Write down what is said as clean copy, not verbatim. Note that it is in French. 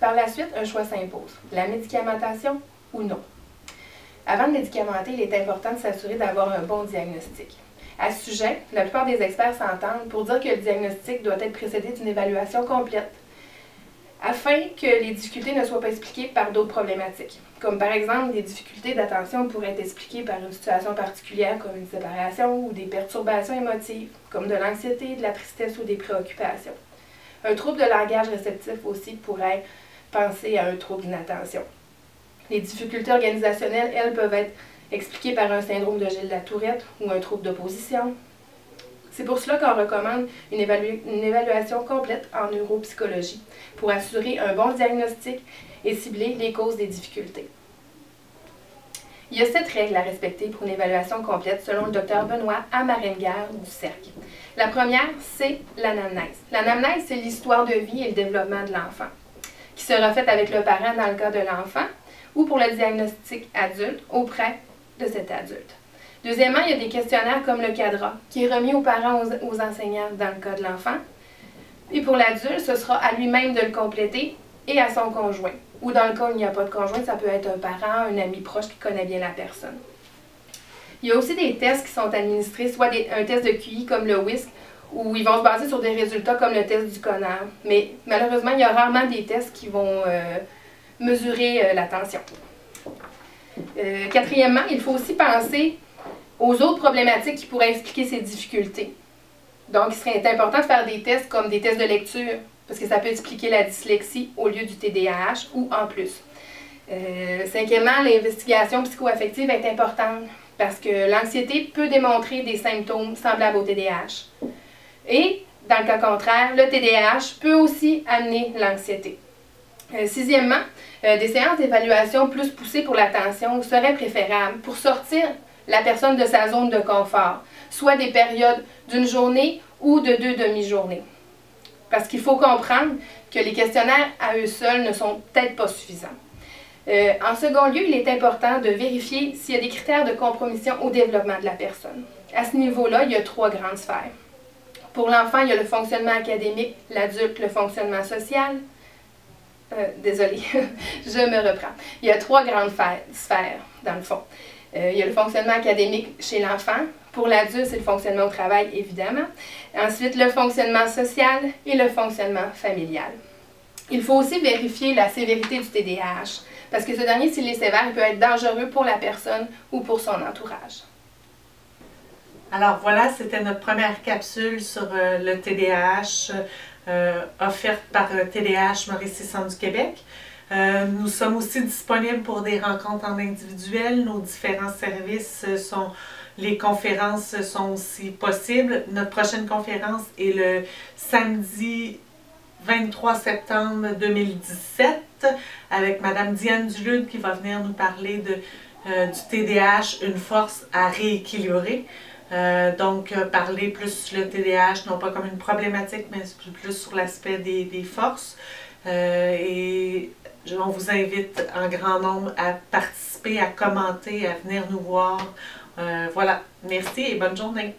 Par la suite, un choix s'impose. La médicamentation ou non. Avant de médicamenter, il est important de s'assurer d'avoir un bon diagnostic. À ce sujet, la plupart des experts s'entendent pour dire que le diagnostic doit être précédé d'une évaluation complète, afin que les difficultés ne soient pas expliquées par d'autres problématiques. Comme par exemple, des difficultés d'attention pourraient être expliquées par une situation particulière comme une séparation ou des perturbations émotives, comme de l'anxiété, de la tristesse ou des préoccupations. Un trouble de langage réceptif aussi pourrait penser à un trouble d'inattention. Les difficultés organisationnelles, elles, peuvent être expliquées par un syndrome de Gilles-Latourette ou un trouble d'opposition. C'est pour cela qu'on recommande une évaluation complète en neuropsychologie pour assurer un bon diagnostic et cibler les causes des difficultés. Il y a 7 règles à respecter pour une évaluation complète selon le Dr Benoît Amarenguer du CERC. La première, c'est l'anamnèse. L'anamnèse, c'est l'histoire de vie et le développement de l'enfant, qui sera faite avec le parent dans le cas de l'enfant ou pour le diagnostic adulte auprès de cet adulte. Deuxièmement, il y a des questionnaires comme le CADRA, qui est remis aux parents, aux enseignants dans le cas de l'enfant. Et pour l'adulte, ce sera à lui-même de le compléter et à son conjoint. Ou dans le cas où il n'y a pas de conjoint, ça peut être un parent, un ami proche qui connaît bien la personne. Il y a aussi des tests qui sont administrés, soit un test de QI comme le WISC, où ils vont se baser sur des résultats comme le test du Connard. Mais malheureusement, il y a rarement des tests qui vont mesurer l'attention. Quatrièmement, il faut aussi penser aux autres problématiques qui pourraient expliquer ces difficultés. Donc, il serait important de faire des tests comme des tests de lecture, parce que ça peut expliquer la dyslexie au lieu du TDAH ou en plus. Cinquièmement, l'investigation psychoaffective est importante parce que l'anxiété peut démontrer des symptômes semblables au TDAH. Et, dans le cas contraire, le TDAH peut aussi amener l'anxiété. Sixièmement, des séances d'évaluation plus poussées pour l'attention seraient préférables pour sortir la personne de sa zone de confort, soit des périodes d'une journée ou de 2 demi-journées. Parce qu'il faut comprendre que les questionnaires à eux seuls ne sont peut-être pas suffisants. En second lieu, il est important de vérifier s'il y a des critères de compromission au développement de la personne. À ce niveau-là, il y a 3 grandes sphères. Pour l'enfant, il y a le fonctionnement académique, l'adulte, le fonctionnement social. Désolée, je me reprends. Il y a 3 grandes sphères, dans le fond. Il y a le fonctionnement académique chez l'enfant. Pour l'adulte, c'est le fonctionnement au travail, évidemment. Ensuite, le fonctionnement social et le fonctionnement familial. Il faut aussi vérifier la sévérité du TDAH, parce que ce dernier, s'il est sévère, il peut être dangereux pour la personne ou pour son entourage. Alors voilà, c'était notre première capsule sur le TDAH offerte par TDAH Mauricie Centre du Québec. Nous sommes aussi disponibles pour des rencontres en individuel. Nos différents services les conférences sont aussi possibles. Notre prochaine conférence est le samedi 23 septembre 2017 avec Mme Diane Dulude qui va venir nous parler du TDAH, une force à rééquilibrer. Donc, parler plus le TDAH, non pas comme une problématique, mais plus sur l'aspect des forces. Et on vous invite en grand nombre à participer, à commenter, à venir nous voir. Voilà, merci et bonne journée.